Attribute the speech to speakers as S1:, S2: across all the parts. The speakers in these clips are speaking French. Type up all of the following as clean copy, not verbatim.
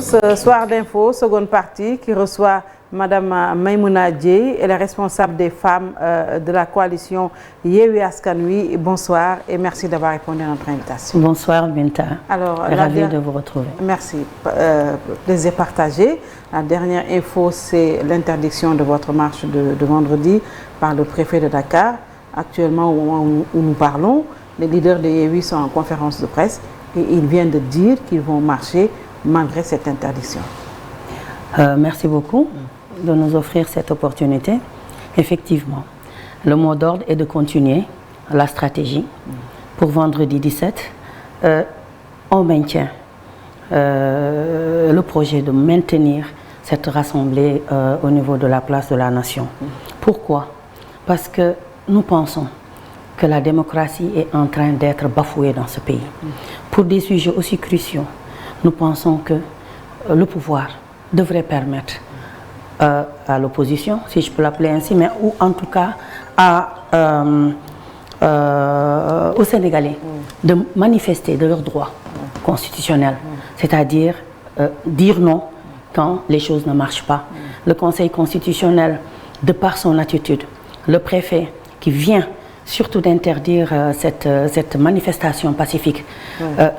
S1: tous, Soir d'info, seconde partie, qui reçoit Madame Maïmouna Dièye, elle est responsable des femmes de la coalition Yewwi Askan Wi. Bonsoir et merci d'avoir répondu à notre invitation.
S2: Bonsoir Binta,
S1: alors
S2: ravie de vous retrouver.
S1: Merci, plaisir partagé. La dernière info, c'est l'interdiction de votre marche de vendredi par le préfet de Dakar. Actuellement, au moment où nous parlons, les leaders de Yewwi sont en conférence de presse et ils viennent de dire qu'ils vont marcher malgré cette interdiction.
S2: Merci beaucoup de nous offrir cette opportunité. Effectivement, le mot d'ordre est de continuer la stratégie. Pour vendredi 17, on maintient le projet de maintenir cette rassemblée au niveau de la place de la Nation. Pourquoi? Parce que nous pensons que la démocratie est en train d'être bafouée dans ce pays. Pour des sujets aussi cruciaux, nous pensons que le pouvoir devrait permettre à l'opposition, si je peux l'appeler ainsi, mais ou en tout cas aux Sénégalais de manifester de leurs droits constitutionnels, c'est-à-dire dire non quand les choses ne marchent pas. Le Conseil constitutionnel, de par son attitude, le préfet qui vient surtout d'interdire cette manifestation pacifique,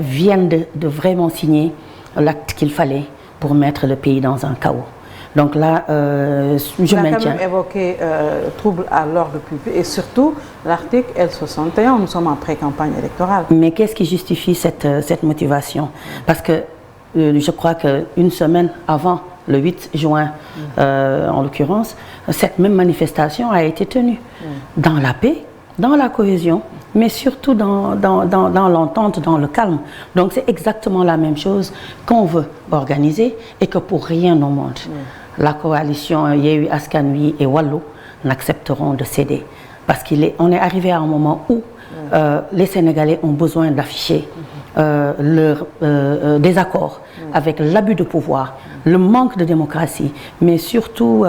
S2: viennent de vraiment signer l'acte qu'il fallait pour mettre le pays dans un chaos. Donc là, je maintiens.
S1: Quand même évoqué trouble à l'ordre public et surtout l'article L61, nous sommes en pré-campagne électorale.
S2: Mais qu'est-ce qui justifie cette motivation? Parce que je crois qu'une semaine avant, le 8 juin en l'occurrence, cette même manifestation a été tenue dans la paix, dans la cohésion, mais surtout dans l'entente, dans le calme. Donc c'est exactement la même chose qu'on veut organiser et que pour rien au monde, la coalition Yewwi Askan Wi et Wallu n'accepteront de céder. Parce qu'on est arrivé à un moment où les Sénégalais ont besoin d'afficher leur désaccord avec l'abus de pouvoir, le manque de démocratie, mais surtout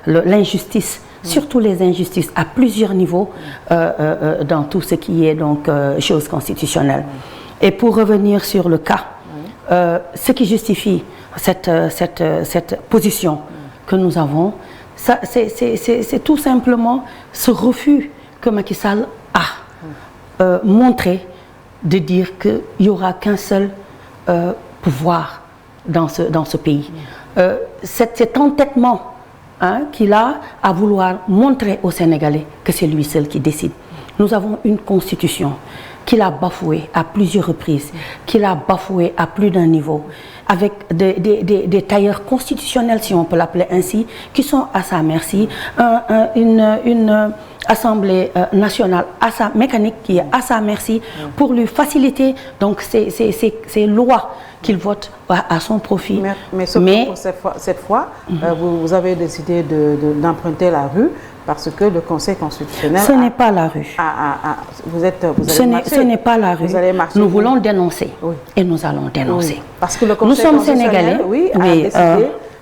S2: l'injustice. Surtout les injustices à plusieurs niveaux dans tout ce qui est donc chose constitutionnelle. Et pour revenir sur le cas, ce qui justifie cette position que nous avons, c'est tout simplement ce refus que Macky Sall a montré de dire qu'il n'y aura qu'un seul pouvoir dans ce pays. Cet entêtement qu'il a à vouloir montrer aux Sénégalais que c'est lui seul qui décide. Nous avons une constitution qu'il a bafouée à plusieurs reprises, qu'il a bafouée à plus d'un niveau, avec des tailleurs constitutionnels, si on peut l'appeler ainsi, qui sont à sa merci, une Assemblée nationale mécanique qui est à sa merci pour lui faciliter donc ces lois qu'il vote à son profit.
S1: Mais pour cette fois vous avez décidé d'emprunter la rue parce que le Conseil constitutionnel...
S2: Ce n'est pas la rue. Ce n'est pas la rue. Nous voulons dénoncer et nous allons dénoncer.
S1: Oui, parce que le Conseil constitutionnel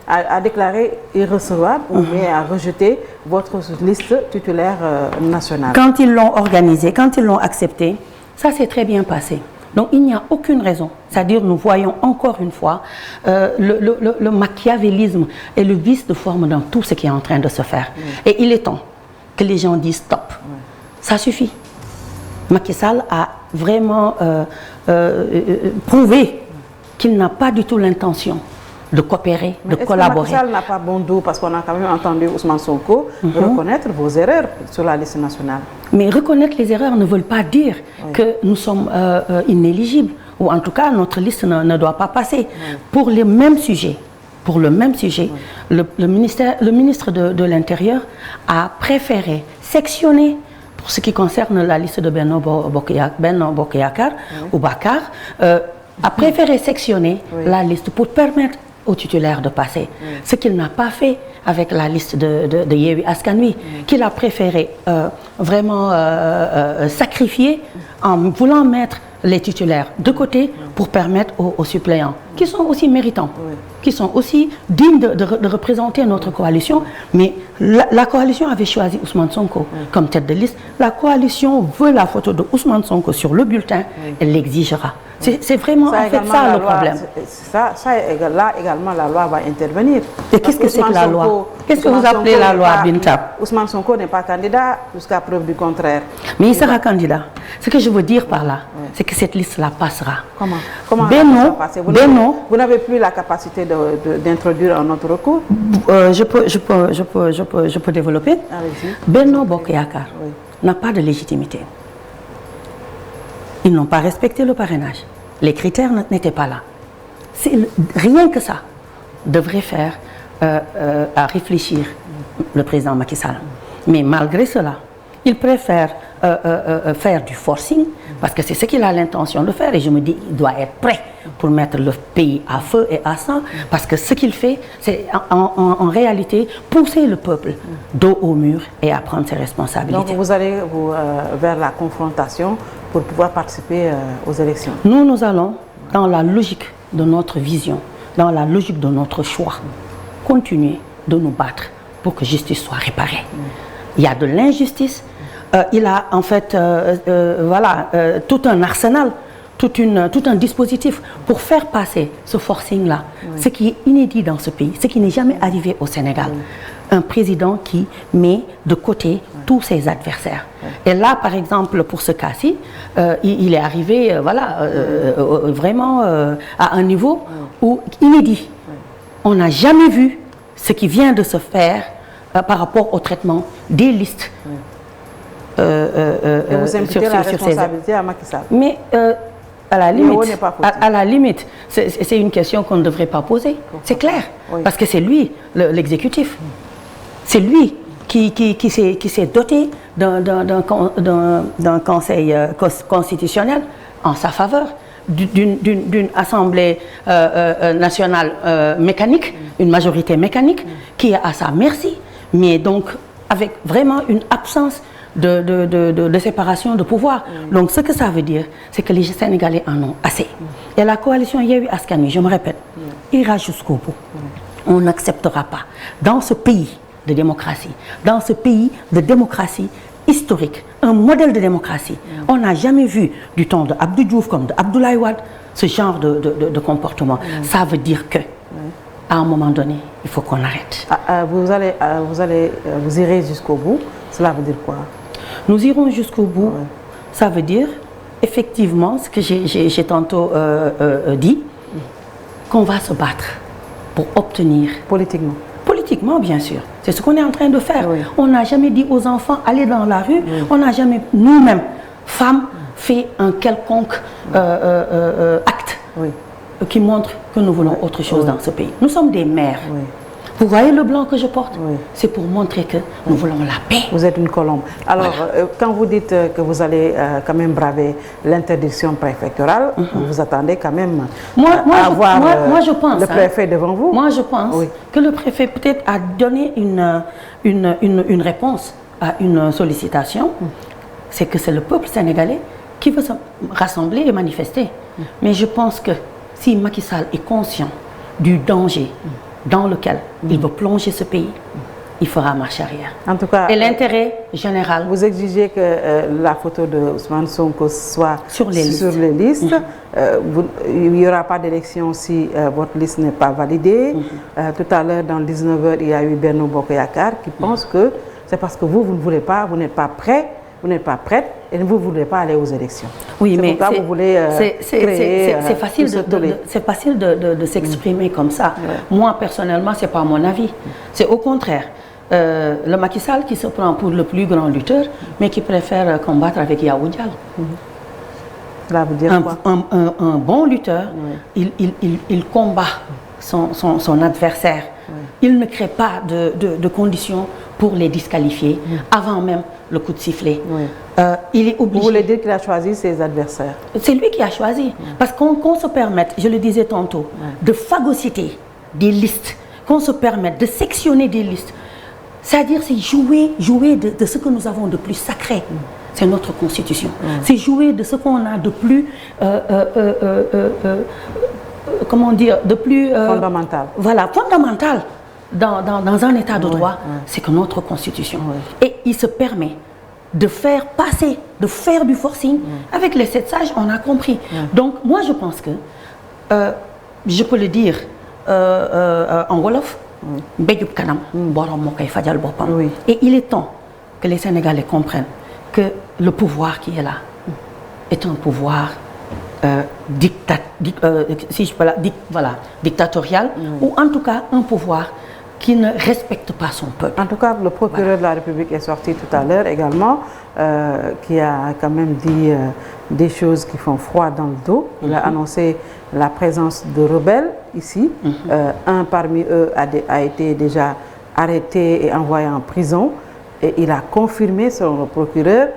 S1: a déclaré irrecevable mais a rejeté votre liste titulaire nationale.
S2: Quand ils l'ont organisé, quand ils l'ont accepté, ça s'est très bien passé. Donc il n'y a aucune raison, c'est-à-dire nous voyons encore une fois le machiavélisme et le vice de forme dans tout ce qui est en train de se faire. Et il est temps que les gens disent stop. Ça suffit. Macky Sall a vraiment prouvé qu'il n'a pas du tout l'intention de coopérer, de collaborer.
S1: Macky Sall n'a pas bon dos parce qu'on a quand même entendu Ousmane Sonko reconnaître vos erreurs sur la liste nationale. Mais
S2: reconnaître les erreurs ne veut pas dire que nous sommes inéligibles ou en tout cas notre liste ne doit pas passer. Pour le même sujet, le ministre de l'Intérieur a préféré sectionner pour ce qui concerne la liste de Benno Bokk Yakaar ou Bakar, a préféré sectionner la liste pour permettre aux titulaires de passer. Ce qu'il n'a pas fait avec la liste de Yewwi Askan Wi, qu'il a préféré vraiment sacrifier en voulant mettre les titulaires de côté pour permettre aux suppléants, qui sont aussi méritants, qui sont aussi dignes de représenter notre coalition. Mais la coalition avait choisi Ousmane Sonko comme tête de liste. La coalition veut la photo de Ousmane Sonko sur le bulletin, elle l'exigera. C'est vraiment en fait ça le problème.
S1: Là également, la loi va intervenir.
S2: Et qu'est-ce que c'est que la loi? Qu'est-ce que vous appelez la loi, Binta?
S1: Ousmane Sonko n'est pas candidat jusqu'à preuve du contraire.
S2: Mais il sera candidat. Ce que je veux dire par là, c'est que cette liste-là passera.
S1: Comment vous n'avez plus la capacité d'introduire un autre recours?
S2: Je peux développer. Benno Bokk Yakaar n'a pas de légitimité. Ils n'ont pas respecté le parrainage. Les critères n'étaient pas là. Rien que ça devrait faire à réfléchir le président Macky Sall. Mais malgré cela, il préfère faire du forcing, parce que c'est ce qu'il a l'intention de faire, et je me dis qu'il doit être prêt pour mettre le pays à feu et à sang, parce que ce qu'il fait, c'est en réalité pousser le peuple dos au mur et à prendre ses responsabilités.
S1: Donc vous allez vers la confrontation pour pouvoir participer aux élections?
S2: Nous allons dans la logique de notre vision, dans la logique de notre choix, continuer de nous battre pour que justice soit réparée. Il y a de l'injustice, il a en fait tout un arsenal, tout un dispositif pour faire passer ce forcing-là, ce qui est inédit dans ce pays, ce qui n'est jamais arrivé au Sénégal. Un président qui met de côté tous ses adversaires. Et là, par exemple, pour ce cas-ci, il est arrivé vraiment à un niveau inédit. On n'a jamais vu ce qui vient de se faire par rapport au traitement des listes.
S1: Et vous imputez la responsabilité à Macky Sall?
S2: Mais à la limite, c'est une question qu'on ne devrait pas poser. C'est clair, parce que c'est lui l'exécutif. C'est lui qui s'est doté d'un conseil constitutionnel en sa faveur, d'une assemblée nationale mécanique, une majorité mécanique qui est à sa merci, mais donc avec vraiment une absence de séparation de pouvoir. Donc ce que ça veut dire, c'est que les Sénégalais en ont assez. Et la coalition Yewwi Askan Wi, je me répète, ira jusqu'au bout. On n'acceptera pas, dans ce pays de démocratie, dans ce pays de démocratie historique, un modèle de démocratie. On n'a jamais vu du temps de Abdou Diouf comme de Abdoulaye Wade ce genre de comportement. Ça veut dire que, à un moment donné, il faut qu'on arrête.
S1: Vous irez jusqu'au bout. Cela veut dire quoi?
S2: Nous irons jusqu'au bout. Ça veut dire, effectivement, ce que j'ai tantôt dit, qu'on va se battre pour obtenir... Politiquement, bien sûr. C'est ce qu'on est en train de faire. On n'a jamais dit aux enfants, allez dans la rue. On n'a jamais, nous-mêmes, femmes, fait un quelconque acte qui montre que nous voulons autre chose dans ce pays. Nous sommes des mères. Vous voyez le blanc que je porte? C'est pour montrer que nous voulons la paix.
S1: Vous êtes une colombe. Alors, quand vous dites que vous allez quand même braver l'interdiction préfectorale, vous attendez quand même à voir le préfet devant vous?
S2: Moi, je pense que le préfet peut-être a donné une réponse à une sollicitation. C'est que c'est le peuple sénégalais qui veut se rassembler et manifester. Mais je pense que si Macky Sall est conscient du danger dans lequel il veut plonger ce pays, il fera marche arrière.
S1: En tout cas,
S2: et l'intérêt général...
S1: Vous exigez que la photo de Ousmane Sonko soit sur les listes. Il n'y aura pas d'élection si votre liste n'est pas validée. Tout à l'heure, dans 19h, il y a eu Benno Bokk Yakaar qui pense que c'est parce que vous ne voulez pas, vous n'êtes pas prêt, vous n'êtes pas prête et vous ne voulez pas aller aux élections.
S2: Oui, mais
S1: c'est
S2: facile de s'exprimer comme ça. Moi, personnellement, ce n'est pas mon avis. C'est au contraire. Le Macky Sall qui se prend pour le plus grand lutteur, mais qui préfère combattre avec Yawou Diallo.
S1: Cela veut dire quoi?
S2: Un bon lutteur, il combat son adversaire. Il ne crée pas de conditions pour les disqualifier avant même le coup de sifflet. Il est obligé.
S1: Vous voulez dire qu'il a choisi ses adversaires?
S2: C'est lui qui a choisi. Parce qu'on se permette, je le disais tantôt, de phagocyter des listes, qu'on se permette de sectionner des listes. C'est-à-dire, c'est jouer de ce que nous avons de plus sacré. c'est notre constitution. C'est jouer de ce qu'on a de plus, comment dire, de plus...
S1: fondamental.
S2: Voilà, fondamental dans un état de droit, c'est que notre constitution. Et il se permet de faire passer, de faire du forcing. Avec les 7 sages, on a compris. Donc, moi, je pense que, je peux le dire en Wolof, Mbéjub Kanam, borom moo koy fajal boppam. Et il est temps que les Sénégalais comprennent que le pouvoir qui est là est un pouvoir si je peux dictatorial, ou en tout cas un pouvoir qui ne respecte pas son peuple.
S1: En tout cas, le procureur de la République est sorti tout à l'heure également, qui a quand même dit des choses qui font froid dans le dos. Il a annoncé la présence de rebelles ici. Un parmi eux a été déjà arrêté et envoyé en prison. Et il a confirmé, selon le procureur,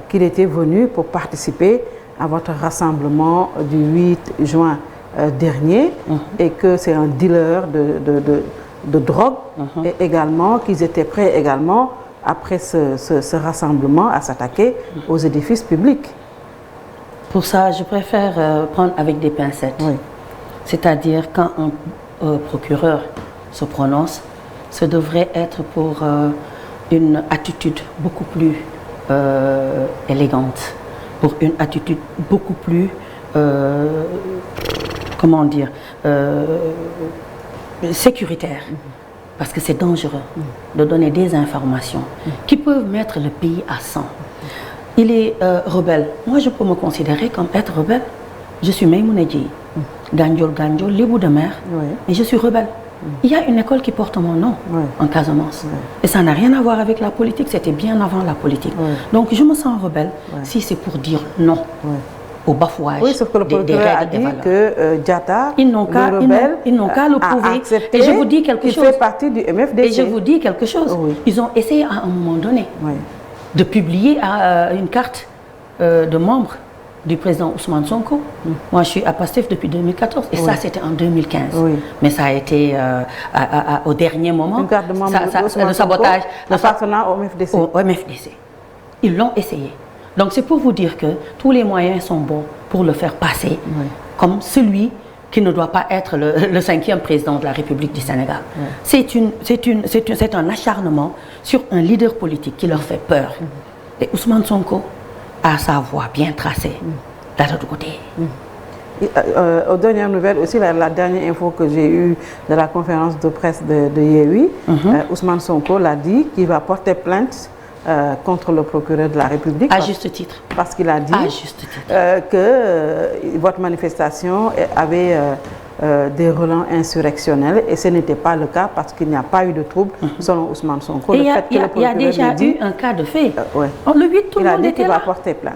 S1: qu'il était venu pour participer à votre rassemblement du 8 juin dernier et que c'est un dealer de drogue et également qu'ils étaient prêts également, après ce rassemblement, à s'attaquer aux édifices publics.
S2: Pour ça, je préfère prendre avec des pincettes. C'est-à-dire, quand un procureur se prononce, ce devrait être pour une attitude beaucoup plus élégante, pour une attitude beaucoup plus, comment dire, sécuritaire. Parce que c'est dangereux de donner des informations qui peuvent mettre le pays à sang. Il est rebelle. Moi, je peux me considérer comme être rebelle. Je suis Maïmouna Dièye, Gandiol, Lébou de mer, et je suis rebelle. Il y a une école qui porte mon nom en Casamance. Et ça n'a rien à voir avec la politique, c'était bien avant la politique. Donc je me sens rebelle si c'est pour dire non au bafouage.
S1: Oui, sauf que le procureur a dit que Diatta,
S2: ils n'ont qu'à le prouver. Et je vous dis quelque chose.
S1: Il fait partie du MFDC.
S2: Et je vous dis quelque chose. Ils ont essayé à un moment donné de publier une carte de membre du président Ousmane Sonko. Moi, je suis à PASTEF depuis 2014 et ça, c'était en 2015. Mais ça a été au dernier moment.
S1: Une carte de membre
S2: le sabotage.
S1: Appartenant au MFDC.
S2: Au MFDC. Ils l'ont essayé. Donc, c'est pour vous dire que tous les moyens sont bons pour le faire passer comme celui qui ne doit pas être le 5e président de la République du Sénégal. C'est un acharnement sur un leader politique qui leur fait peur. Et Ousmane Sonko a sa voie bien tracée. D'un autre côté.
S1: Aux dernières nouvelles aussi, la dernière info que j'ai eue de la conférence de presse de Yewwi, Ousmane Sonko l'a dit qu'il va porter plainte contre le procureur de la République.
S2: À juste titre.
S1: Parce qu'il a dit que votre manifestation avait des relents insurrectionnels et ce n'était pas le cas parce qu'il n'y a pas eu de trouble selon Ousmane Sonko.
S2: Il y a déjà eu un cas de fait. Le 8, tout le monde était là.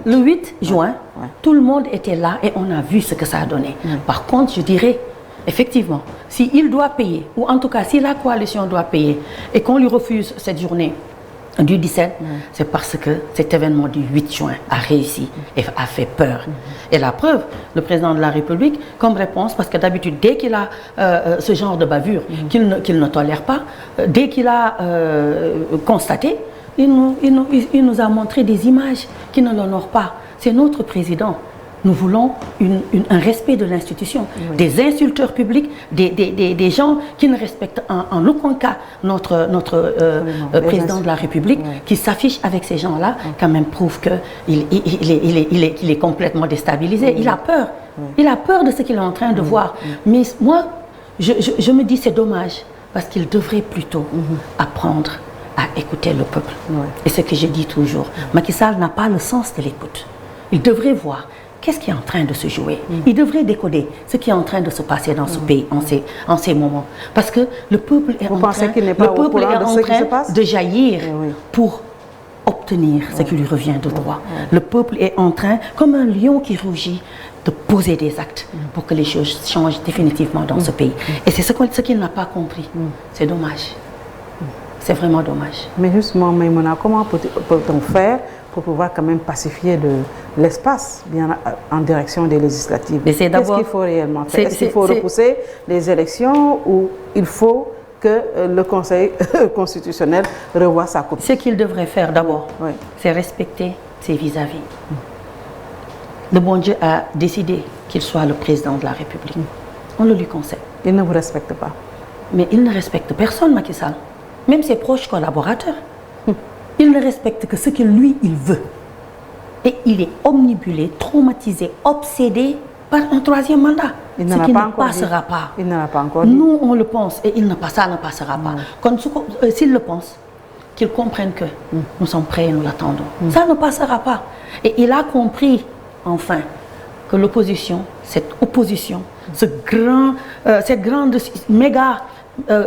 S2: Le 8 juin, tout le monde était là et on a vu ce que ça a donné. Par contre, je dirais, effectivement, s'il doit payer, ou en tout cas si la coalition doit payer et qu'on lui refuse cette journée du 17, c'est parce que cet événement du 8 juin a réussi et a fait peur. Et la preuve, le président de la République, comme réponse, parce que d'habitude, dès qu'il a ce genre de bavure qu'il ne tolère pas, dès qu'il a constaté, il nous a montré des images qui ne l'honorent pas. C'est notre président. Nous voulons un respect de l'institution, des insulteurs publics, des gens qui ne respectent en aucun cas notre président de la République, qui s'affiche avec ces gens-là, quand même prouve qu'il est complètement déstabilisé. Il a peur. Il a peur de ce qu'il est en train de voir. Mais moi, je me dis c'est dommage, parce qu'il devrait plutôt apprendre à écouter le peuple. Et ce que je dis toujours, Macky Sall n'a pas le sens de l'écoute. Il devrait voir qu'est-ce qui est en train de se jouer. Il devrait décoder ce qui est en train de se passer dans ce pays en ces moments. Parce que le peuple est en train de jaillir pour obtenir ce qui lui revient de droit. Le peuple est en train, comme un lion qui rugit, de poser des actes pour que les choses changent définitivement dans ce pays. Et c'est ce qu'il n'a pas compris. C'est dommage. C'est vraiment dommage.
S1: Mais justement, Maïmouna, comment peut-on faire pour pouvoir quand même pacifier l'espace bien en direction des législatives? Qu'est-ce qu'il faut réellement faire? Est-ce qu'il faut repousser les élections ou il faut que le Conseil constitutionnel revoie sa copie?
S2: Ce qu'il devrait faire d'abord, c'est respecter c'est vis-à-vis. Le bon Dieu a décidé qu'il soit le président de la République. On le lui concède.
S1: Il ne vous respecte pas.
S2: Mais il ne respecte personne, Macky Sall. Même ses proches collaborateurs. Il ne respecte que ce que lui, il veut. Et il est omnibulé, traumatisé, obsédé par un troisième mandat. Ce qui ne passera pas.
S1: Il ne l'a pas encore dit.
S2: Nous, on le pense et ça ne passera pas. S'il le pense, qu'il comprenne que nous sommes prêts et nous l'attendons. Ça ne passera pas. Et il a compris, enfin, que l'opposition, cette opposition, cette grande méga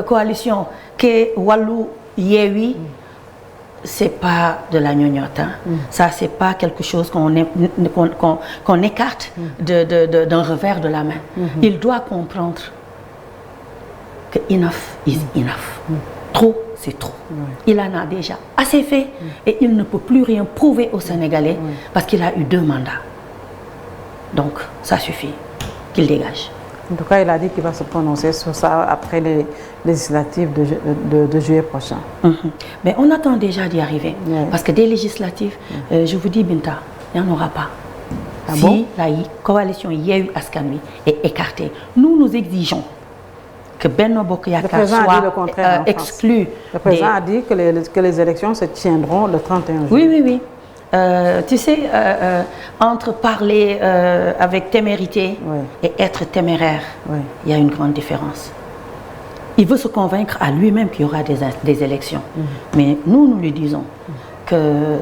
S2: coalition qu'est Wallu Yewwi, c'est pas de la gnognotte. Ça, c'est pas quelque chose qu'on écarte d'un revers de la main. Il doit comprendre que enough is enough. Trop, c'est trop. Il en a déjà assez fait et il ne peut plus rien prouver aux Sénégalais parce qu'il a eu 2 mandats. Donc, ça suffit qu'il dégage.
S1: En tout cas, il a dit qu'il va se prononcer sur ça après les législatives de juillet prochain.
S2: Mais on attend déjà d'y arriver. Parce que des législatives, je vous dis, Binta, il n'y en aura pas. Si la coalition Yewwi Askan Wi est écartée, nous exigeons que Benno Bokk Yakaar soit exclu.
S1: Le président a dit que les élections se tiendront le 31
S2: juillet. Oui. Tu sais, entre parler avec témérité et être téméraire, il y a une grande différence. Il veut se convaincre à lui-même qu'il y aura des élections. Mais nous lui disons que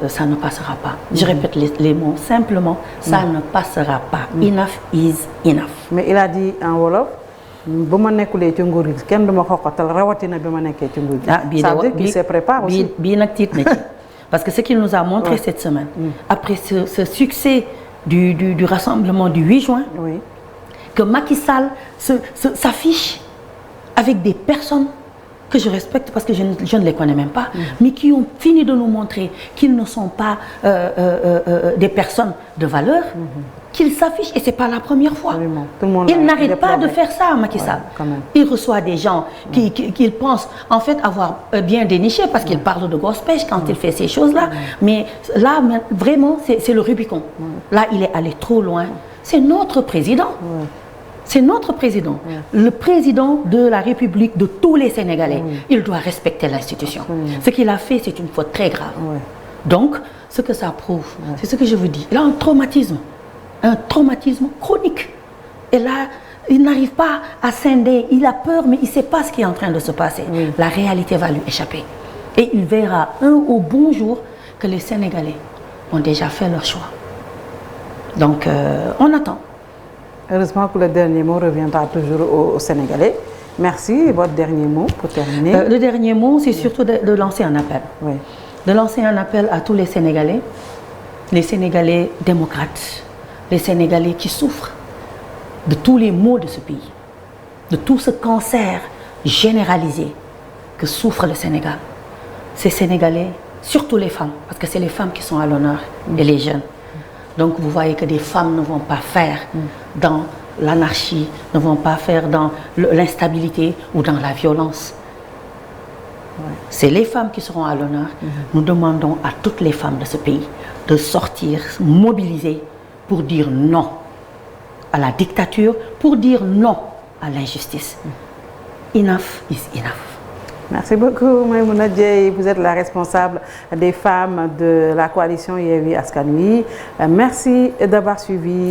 S2: ça ne passera pas. Je répète les mots simplement, ça ne passera pas. Enough is enough.
S1: Mais il a dit en wolof, bu ma nekkulee ci nguur gi kenn du ma xoqatal rawatina bi ma nekkee ci nguur gi. Ça veut dire qu'il se prépare aussi.
S2: Bii nag tiit na ci. Parce que ce qu'il nous a montré cette semaine, après ce succès du rassemblement du 8 juin, que Macky Sall s'affiche avec des personnes que je respecte parce que je ne les connais même pas, mais qui ont fini de nous montrer qu'ils ne sont pas des personnes de valeur, qu'il s'affiche, et ce n'est pas la première fois. Il n'arrête pas de faire ça, Macky Sall. Il reçoit des gens qu'il pense en fait avoir bien déniché parce qu'il parle de grosse pêche quand il fait ces choses-là. Mais là, vraiment, c'est le Rubicon. Là, il est allé trop loin. C'est notre président. C'est notre président. Le président de la République de tous les Sénégalais. Il doit respecter l'institution. Ce qu'il a fait, c'est une faute très grave. Donc, ce que ça prouve, c'est ce que je vous dis. Il a un traumatisme chronique. Et là, il n'arrive pas à scinder. Il a peur, mais il ne sait pas ce qui est en train de se passer. La réalité va lui échapper. Et il verra au bon jour que les Sénégalais ont déjà fait leur choix. Donc, on attend.
S1: Heureusement que le dernier mot reviendra toujours aux Sénégalais. Merci. Votre dernier mot pour terminer.
S2: Le dernier mot, c'est surtout de lancer un appel. De lancer un appel à tous les Sénégalais démocrates, les Sénégalais qui souffrent de tous les maux de ce pays, de tout ce cancer généralisé que souffre le Sénégal. Ces Sénégalais, surtout les femmes, parce que c'est les femmes qui sont à l'honneur et les jeunes. Donc vous voyez que des femmes ne vont pas faire dans l'anarchie, ne vont pas faire dans l'instabilité ou dans la violence. C'est les femmes qui seront à l'honneur. Nous demandons à toutes les femmes de ce pays de sortir, mobiliser pour dire non à la dictature, pour dire non à l'injustice. Enough is enough.
S1: Merci beaucoup, Maïmouna Dièye. Vous êtes la responsable des femmes de la coalition Yewwi Askan Wi. Merci d'avoir suivi.